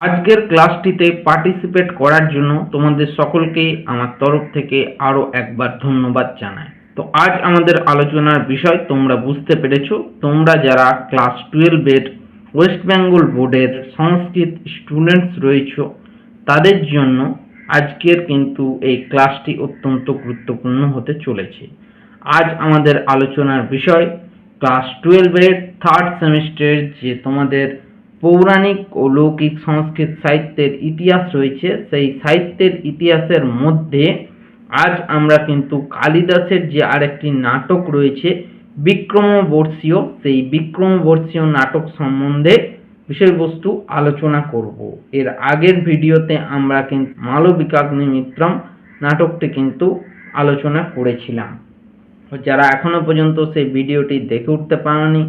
আজকের ক্লাসটিতে পার্টিসিপেট করার জন্য তোমাদের সকলকে আমার তরফ থেকে আরও একবার ধন্যবাদ জানাই। তো আজ আমাদের আলোচনার বিষয় তোমরা বুঝতে পেরেছো। তোমরা যারা ক্লাস 12-এর ওয়েস্ট বেঙ্গল বোর্ডের সংস্কৃত স্টুডেন্টস রয়েছো তাদের জন্য আজকের কিন্তু এই ক্লাসটি অত্যন্ত গুরুত্বপূর্ণ হতে চলেছে। আজ আমাদের আলোচনার বিষয় ক্লাস 12-এর থার্ড সেমিস্টারের যে তোমাদের পৌরাণিক ও লৌকিক সংস্কৃত সাহিত্যের ইতিহাস রয়েছে, সেই সাহিত্যের ইতিহাসের মধ্যে আজ আমরা কিন্তু কালিদাসের যে আরেকটি নাটক রয়েছে বিক্রমবর্ষীয়, সেই বিক্রমবর্ষীয় নাটক সম্বন্ধে বিষয়বস্তু আলোচনা করব। এর আগের ভিডিওতে আমরা কিন্তু মালবিকাগ্নিমিত্রম নাটকটি কিন্তু আলোচনা করেছিলাম। যারা এখনো পর্যন্ত সেই ভিডিওটি দেখে উঠতে পারোনি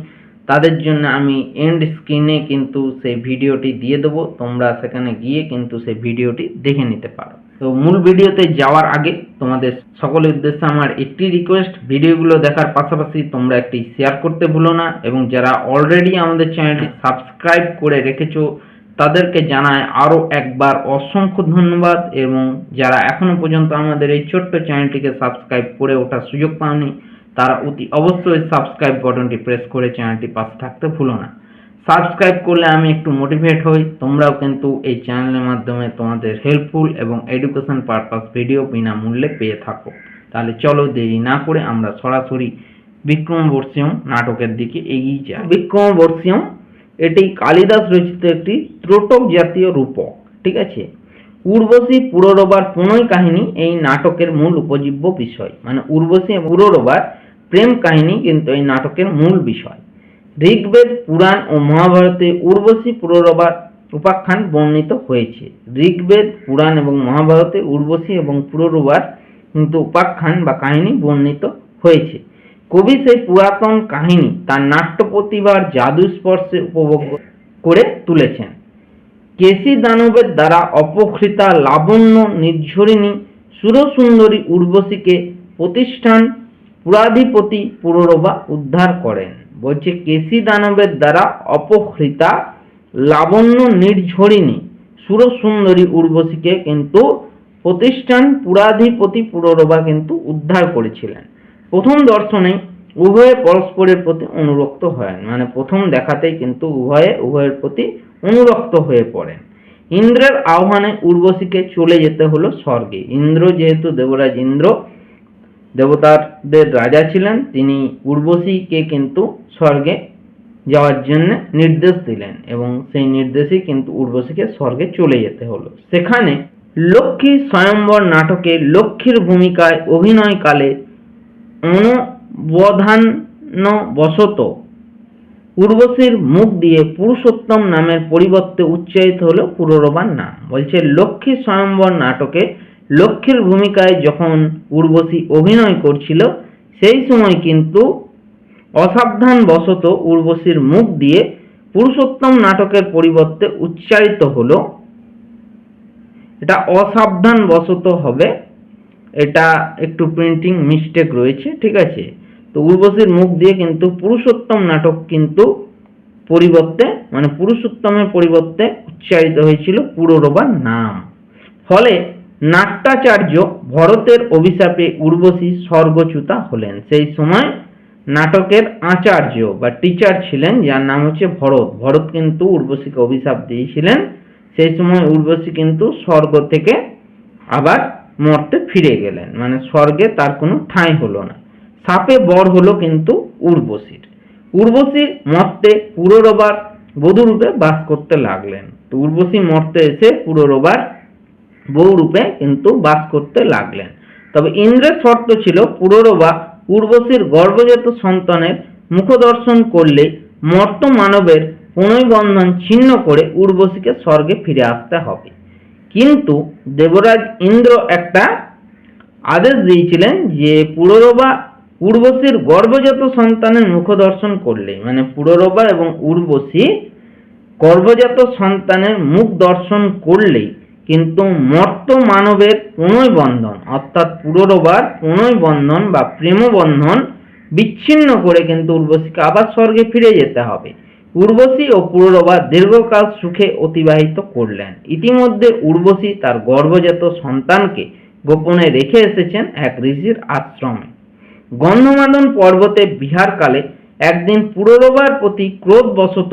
তাদের জন্য আমি এন্ড স্ক্রিনে কিন্তু সেই ভিডিওটি দিয়ে দেবো, তোমরা সেখানে গিয়ে কিন্তু সেই ভিডিওটি দেখে নিতে পারো। তো মূল ভিডিওতে যাওয়ার আগে তোমাদের সকলের উদ্দেশ্যে আমার একটি রিকোয়েস্ট, ভিডিওগুলো দেখার পাশাপাশি তোমরা একটি শেয়ার করতে ভুলো না, এবং যারা অলরেডি আমাদের চ্যানেলটি সাবস্ক্রাইব করে রেখেছো তাদেরকে জানায় আরও একবার অসংখ্য ধন্যবাদ, এবং যারা এখনো পর্যন্ত আমাদের এই ছোট্ট চ্যানেলটিকে সাবস্ক্রাইব করে ওঠার সুযোগ পাওনি তারা অতি অবশ্যই সাবস্ক্রাইব বাটনটি প্রেস করে চ্যানেলটি পাশে থাকতে ভুলো না। সাবস্ক্রাইব করলে আমি একটু মোটিভেট হই, তোমরাও কিন্তু এই চ্যানেলের মাধ্যমে তোমাদের হেল্পফুল এবং এডুকেশন পারপাস ভিডিও বিনামূল্যে পেয়ে থাকো। তাহলে চলো দেরি না করে আমরা সরাসরি বিক্রমবর্ষীয়ম নাটকের দিকে এগিয়ে যাই। বিক্রমবর্ষীয়ম এটি কালিদাস রচিত একটি ত্রোটক জাতীয় রূপক, ঠিক আছে। উর্বশী পুররবার প্রণয় কাহিনী এই নাটকের মূল উপজীব্য বিষয়, মানে উর্বশী এবং পুররবার প্রেম কাহিনী কিন্তু এই নাটকের মূল বিষয়। ঋগ্বেদ, পুরাণ ও মহাভারতে উর্বশী পুররবার উপাখ্যান বর্ণিত হয়েছে। ঋগ্বেদ, পুরাণ এবং মহাভারতে উর্বশী এবং পুররবার কিন্তু উপাখ্যান বা কাহিনী বর্ণিত হয়েছে। কবি সেই পুরাতন কাহিনী তার নাট্য প্রতিভার জাদু স্পর্শে উপভোগ করে তুলেছেন। কেশী দানবের দ্বারা অপহৃতা লাবণ্য নির্ঝরিণী সুরসুন্দরী উর্বশীকে প্রতিষ্ঠান পুরাধিপতি পুররবা উদ্ধার করেন। বলছে কেশী দানবের দ্বারা অপহৃতা লাবণ্য নির্ঝরিণী সুরসুন্দরী উর্বশীকে কিন্তু প্রতিষ্ঠান পুরাধিপতি পুররবা কিন্তু উদ্ধার করেছিলেন। প্রথম দর্শনে উভয়ে পরস্পরের প্রতি অনুরক্ত হয়, মানে প্রথম দেখাতেই কিন্তু উভয়ের প্রতি অনুরক্ত হয়ে পড়েন। ইন্দ্রের আহ্বানে উর্বশীকে চলে যেতে হলো স্বর্গে। ইন্দ্র যেহেতু দেবরাজ ইন্দ্র দেবতাদের রাজা ছিলেন, তিনি উর্বশীকে কিন্তু স্বর্গে যাওয়ার জন্য নির্দেশ দিলেন, এবং সেই নির্দেশেই কিন্তু উর্বশীকে স্বর্গে চলে যেতে হলো। সেখানে লক্ষ্মী স্বয়ম্বর নাটকে লক্ষ্মীর ভূমিকায় অভিনয়কালে অনবধানবশত উর্বশীর মুখ দিয়ে পুরুষোত্তম নামের পরিবর্তে উচ্চারিত হলো পুররবার নাম। বলছে লক্ষ্মী স্বয়ম্বর নাটকে লক্ষ্মীর ভূমিকায় যখন উর্বশী অভিনয় করছিল সেই সময় কিন্তু অসাবধানবশত উর্বশীর মুখ দিয়ে পুরুষোত্তম নাটকের পরিবর্তে উচ্চারিত হলো। এটা অসাবধানবশত হবে, এটা একটু প্রিন্টিং মিস্টেক রয়েছে, ঠিক আছে। তো উর্বশীর মুখ দিয়ে কিন্তু পুরুষোত্তম নাটক কিন্তু পরিবর্তে, মানে পুরুষোত্তমের পরিবর্তে উচ্চারিত হয়েছিল পুররবার নাম। ফলে নাট্যাচার্য ভরতের অভিশাপে উর্বশী স্বর্গচ্যুতা হলেন। সেই সময় নাটকের আচার্য বা টিচার ছিলেন যার নাম হচ্ছে ভরত। ভরত কিন্তু উর্বশীকে অভিশাপ দিয়েছিলেন। সেই সময় উর্বশী কিন্তু স্বর্গ থেকে আবার মর্তে ফিরে গেলেন, মানে স্বর্গে তার কোনো ঠাঁই হলো না। শাপে বর হলো কিন্তু উর্বশীর। উর্বশী মর্তে পুররবার বধূরূপে বাস করতে লাগলেন। তো উর্বশী মর্তে এসে পুররবার বউরূপে কিন্তু বাস করতে লাগলেন। তবে ইন্দ্রের শর্ত ছিল পুররবা উর্বশীর গর্ভজাত সন্তানের মুখদর্শন করলে মর্ত মানবের প্রণয়বন্ধন ছিন্ন করে উর্বশীকে স্বর্গে ফিরে আসতে হবে। কিন্তু দেবরাজ ইন্দ্র একটা আদেশ দিয়েছিলেন যে পুররবা উর্বশীর গর্ভজাত সন্তানের মুখদর্শন করলে, মানে পুররবা এবং উর্বশী গর্ভজাত সন্তানের মুখ দর্শন করলেই কিন্তু মর্ত মানবের প্রণয়বন্ধন, অর্থাৎ পুররবার প্রণয়বন্ধন বা প্রেমবন্ধন বিচ্ছিন্ন করে কিন্তু উর্বশীকে আবার স্বর্গে ফিরে যেতে হবে। উর্বশী ও পুরুরবা দীর্ঘকাল সুখে অতিবাহিত করলেন। ইতিমধ্যে উর্বশী তার গর্ভজাত সন্তানকে গোপনে রেখে এসেছেন এক ঋষির আশ্রমে। গন্ধমাদন পর্বতে বিহারকালে একদিন পুরুরবার প্রতি ক্রোধবশত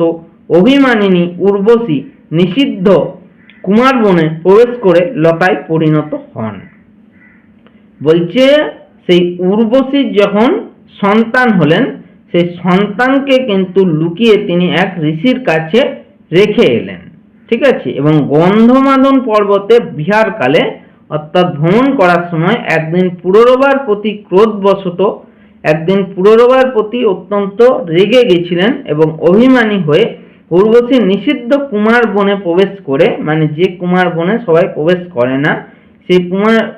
অভিমানিনী উর্বশী নিষিদ্ধ কুমার বনে প্রবেশ করে লতায় পরিণত হন। বলছে সেই উর্বশীর যখন সন্তান হলেন, সেই সন্তানকে কিন্তু লুকিয়ে তিনি এক ঋষির কাছে রেখে এলেন। ঠিক আছে, এবং গন্ধমাদন পর্বতে বিহারকালে অর্থাৎ ভ্রমণ করার সময় একদিন পুরুরবার প্রতি ক্রোধবশত পুরুরবার প্রতি অত্যন্ত রেগে গেছিলেন এবং অভিমানী হয়ে উর্বশী নিষিদ্ধ কুমার বনে প্রবেশ করে, মানে যে কুমার বনে সবাই প্রবেশ করে না, সেই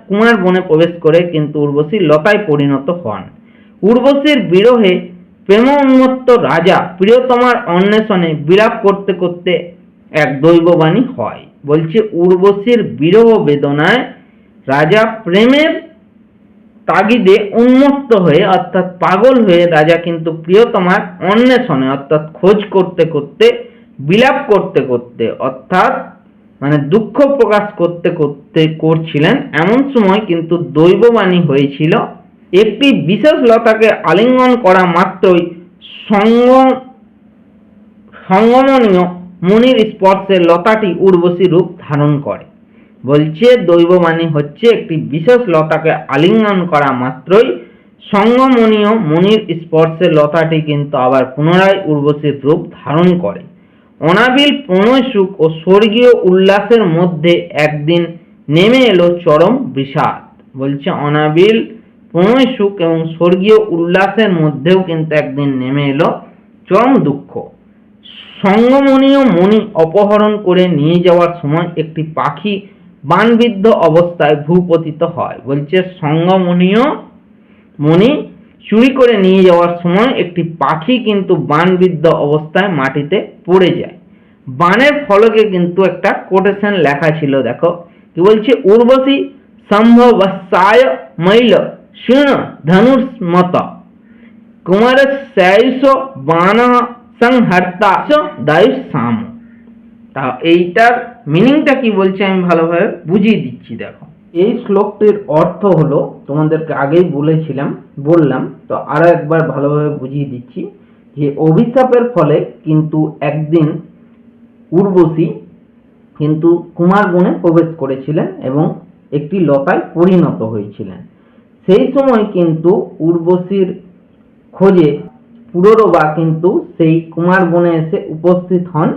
কুমার বনে প্রবেশ করে কিন্তু উর্বশী লতায় পরিণত হন। উর্বশীর বিরহে প্রেম উন্মত্ত রাজা প্রিয়তমার অন্বেষণে বিলাপ করতে করতে এক দৈববাণী হয়। বলছে উর্বশীর বিরহ বেদনায় রাজা প্রেমের তাগিদে উন্মত্ত হয়ে অর্থাৎ পাগল হয়ে রাজা কিন্তু প্রিয়তমার অন্বেষণে অর্থাৎ খোঁজ করতে করতে, বিলাপ করতে করতে অর্থাৎ মানে দুঃখ প্রকাশ করতে করতে করছিলেন। এমন সময় কিন্তু দৈববাণী হয়েছিল, একটি বিশেষ লতাকে আলিঙ্গন করা মাত্রই সঙ্গমনীয় মুনির স্পর্শে লতাটি উর্বশী রূপ ধারণ করে। বলছে দৈববাণী হচ্ছে একটি বিশেষ লতাকে আলিঙ্গন করা মাত্রই সঙ্গমনীয় মুনির স্পর্শে লতাটি কিন্তু আবার পুনরায় উর্বশীর রূপ ধারণ করে। অনাবিল প্রণয় সুখ ও স্বর্গীয় উল্লাসের মধ্যে একদিন নেমে এলো চরম বিষাদ। বলছে অনাবিল প্রণয় সুখ এবং স্বর্গীয় উল্লাসের মধ্যেও কিন্তু একদিন নেমে এলো চরম দুঃখ। সঙ্গমনীয় মণি অপহরণ করে নিয়ে যাওয়ার সময় একটি পাখি বানবিদ্ধ অবস্থায় ভূপতিত হয়। বলছে সঙ্গমনীয় মণি চুরি করে নিয়ে যাওয়ার সময় একটি পাখি কিন্তু বানবিদ্ধ অবস্থায় মাটিতে পড়ে যায়। বানের ফলকে কিন্তু একটা কোটেশন লেখা ছিল, দেখো কি বলছে, উর্বশী সম্ভবস্যায় মৈল শীর্ণ ধনুর্মত কুমারস্যায়ুষ বান সংহর্তা দায়ুসাম। তা এইটার মিনিংটা কি বলছে আমি ভালোভাবে বুঝিয়ে দিচ্ছি। দেখো এই শ্লোকটির অর্থ হলো, তোমাদেরকে আগেই বললাম, তো আরো একবার ভালোভাবে বুঝিয়ে দিচ্ছি যে অভিশাপের ফলে কিন্তু একদিন উর্বশী কিন্তু কুমার বনে প্রবেশ করেছিলেন এবং একটি লতায় পরিণত হয়েছিলেন। সেই সময় কিন্তু উর্বশীর খোঁজে পুরুরবা কিন্তু সেই কুমার বনে এসে উপস্থিত হন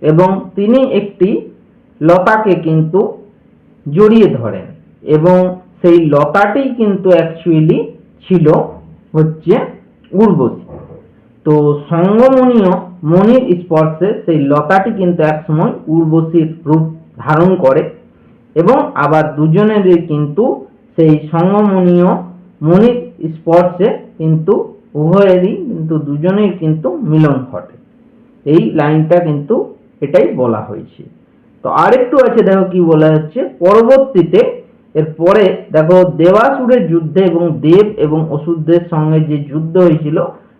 এবং তিনি একটি লতাকে কিন্তু জড়িয়ে ধরেন এবং সেই লতাটি কিন্তু অ্যাকচুয়ালি ছিল হচ্ছে উর্বশী। তো সঙ্গমনীয় মণির স্পর্শে সেই লতাটি কিন্তু একসময় উর্বশীর রূপ ধারণ করে এবং আবার দুজনেরই কিন্তু সেই সঙ্গমনীয় মণির স্পর্শে কিন্তু উভয়েরই কিন্তু দুজনের কিন্তু মিলন ঘটে। এই লাইনটা কিন্তু এটাই বলা হয়েছে। তো আরেকটু আছে, দেখো কি বলা হচ্ছে, পরবর্তীতে এরপরে দেখো দেবাসুরের যুদ্ধে এবং দেব এবং অসুরদের সঙ্গে যে যুদ্ধ হয়েছিল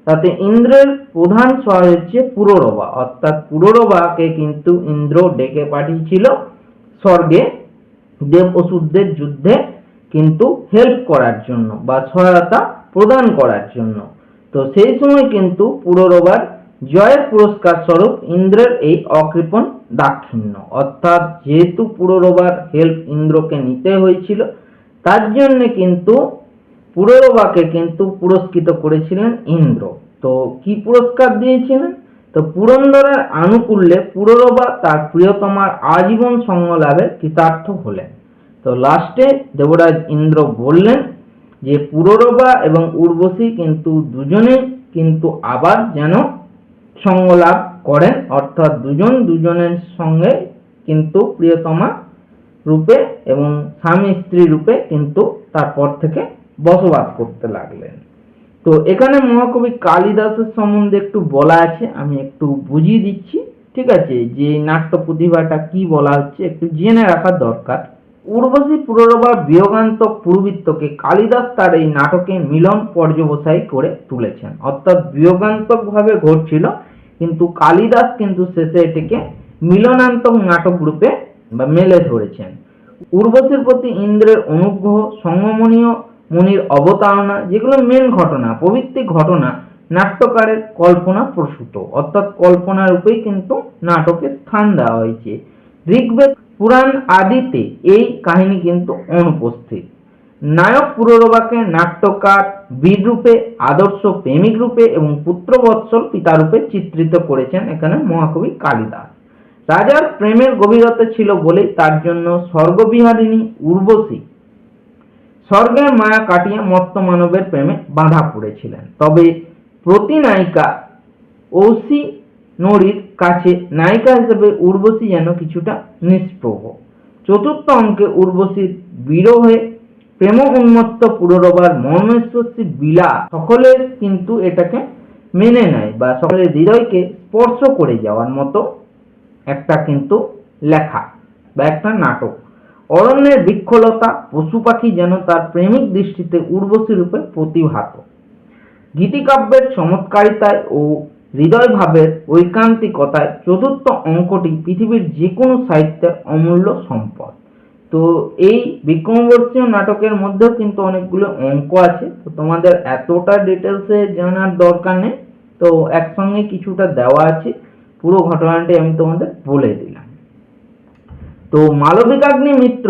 তাতে ইন্দ্রের প্রধান সহায় হচ্ছে পুরুরবা, অর্থাৎ পুরুরবাকে কিন্তু ইন্দ্র ডেকে পাঠিয়েছিল স্বর্গে দেব অসুরদের যুদ্ধে কিন্তু হেল্প করার জন্য বা সহায়তা প্রদান করার জন্য। তো সেই সময় কিন্তু পুরুরবার জয়ের পুরস্কার স্বরূপ ইন্দ্রের এই অকৃপণ দাক্ষিণ্য, অর্থাৎ যেহেতু পুরুরবার হেল্প ইন্দ্রকে নিতে হয়েছিল তার জন্য কিন্তু পুরুরবাকে কিন্তু পুরস্কৃত করেছিলেন ইন্দ্র। তো কি পুরস্কার দিয়েছিলেন? তো পুরন্দরের আনুকূল্যে পুরুরবা তার প্রিয়তমার আজীবন সঙ্গ লাভে কৃতার্থ হলেন। তো লাস্টে দেবরাজ ইন্দ্র বললেন যে পুরুরবা এবং উর্বশী কিন্তু দুজনেই কিন্তু আবার যেন সঙ্গ লাভ করেন, অর্থাৎ দুজন দুজনের সঙ্গে কিন্তু প্রিয়তমা রূপে এবং স্বামী স্ত্রী রূপে কিন্তু তারপর থেকে বসবাস করতে লাগলেন। তো এখানে মহাকবি কালিদাসের সম্বন্ধে একটু বলা আছে, আমি একটু বুঝিয়ে দিচ্ছি। ঠিক আছে, যে নাট্য প্রতিভাটা কি বলা হচ্ছে একটু জেনে রাখা দরকার। উর্বশী পুরুরবার বিয়োগান্তক পুরবৃত্তকে কালিদাস তার এই নাটকে মিলন পর্যবসায়ী করে তুলেছেন, অর্থাৎ বিয়োগান্তক ভাবে ঘটছিল কিন্তু কালিদাস কিন্তু শেষে এটিকে মিলনান্তক নাটক রূপে বা মেলে ধরেছেন। উর্বশীর প্রতি ইন্দ্রের অনুগ্রহ, সঙ্গমনীয় মণির অবতারণা, যেগুলো মেন ঘটনা, প্রভৃতি ঘটনা নাট্যকারের কল্পনা প্রসূত, অর্থাৎ কল্পনা রূপেই কিন্তু নাটকে স্থান দেওয়া হয়েছে। ঋগ্বেদ পুরাণ আদিতে এই কাহিনী কিন্তু অনুপস্থিত। নায়ক পুরুরবাকে নাট্যকার বীর রূপে, আদর্শ প্রেমিক রূপে এবং পুত্রবৎসল পিতা রূপে চিত্রিত করেছেন এখানে মহাকবি কালিদাস। রাজার প্রেমের গভীরতা ছিল বলেই তার জন্য স্বর্গবিহারিণী উর্বশী স্বর্গের মায়া কাটিয়ে মর্ত মানবের প্রেমে বাঁধা পড়েছিলেন। তবে প্রতিনায়িকা ঔসি নরীর কাছে নায়িকা হিসেবে উর্বশী যেন কিছুটা নিষ্প্রভ। চতুর্থ অঙ্কে উর্বশীর বিরহে প্রেম উন্মত্ত পুরুরবার মর্মস্পর্শী বিলাপ সকলের কিন্তু এটাকে মেনে নেয় বা সকলের হৃদয়কে স্পর্শ করে যাওয়ার মতো একটা কিন্তু লেখা বা একটা নাটক। অরণ্যের বৃক্ষলতা, পশু পাখি যেন তার প্রেমিক দৃষ্টিতে উর্বশী রূপে প্রতিভাত। গীতিকাব্যের চমৎকারিতায় ও হৃদয় ভাবের ঐকান্তিকতায় চতুর্থ অঙ্কটি পৃথিবীর যে কোনো সাহিত্যের অমূল্য সম্পদ। তো এই বিক্রমবর্ষীয় নাটকের মধ্যেও কিন্তু অনেকগুলো অঙ্ক আছে, তো তোমাদের এতটা ডিটেলসে জানার দরকার নেই, তো একসঙ্গে কিছুটা দেওয়া আছে, পুরো ঘটনাটি আমি তোমাদের বলে দিলাম। তো মালবিকাগ্নি মিত্র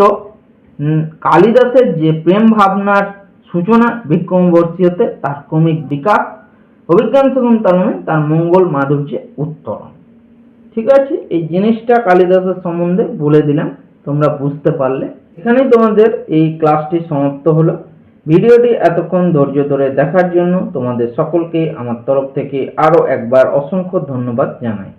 কালিদাসের যে প্রেম ভাবনার সূচনা বিক্রমবর্ষীয়তে, তার ক্রমিক বিকাশ, অভিজ্ঞান শকুন্তলমে তার মঙ্গল মাধুর্যে উত্তরণ। ঠিক আছে, এই জিনিসটা কালিদাসের সম্বন্ধে বলে দিলাম, তোমরা বুঝতে পারলে। এখানেই তোমাদের এই ক্লাসটি সমাপ্ত হলো। ভিডিওটি এতক্ষণ ধৈর্য ধরে দেখার জন্য তোমাদের সকলকে আমার তরফ থেকে আরো একবার অসংখ্য ধন্যবাদ জানাই।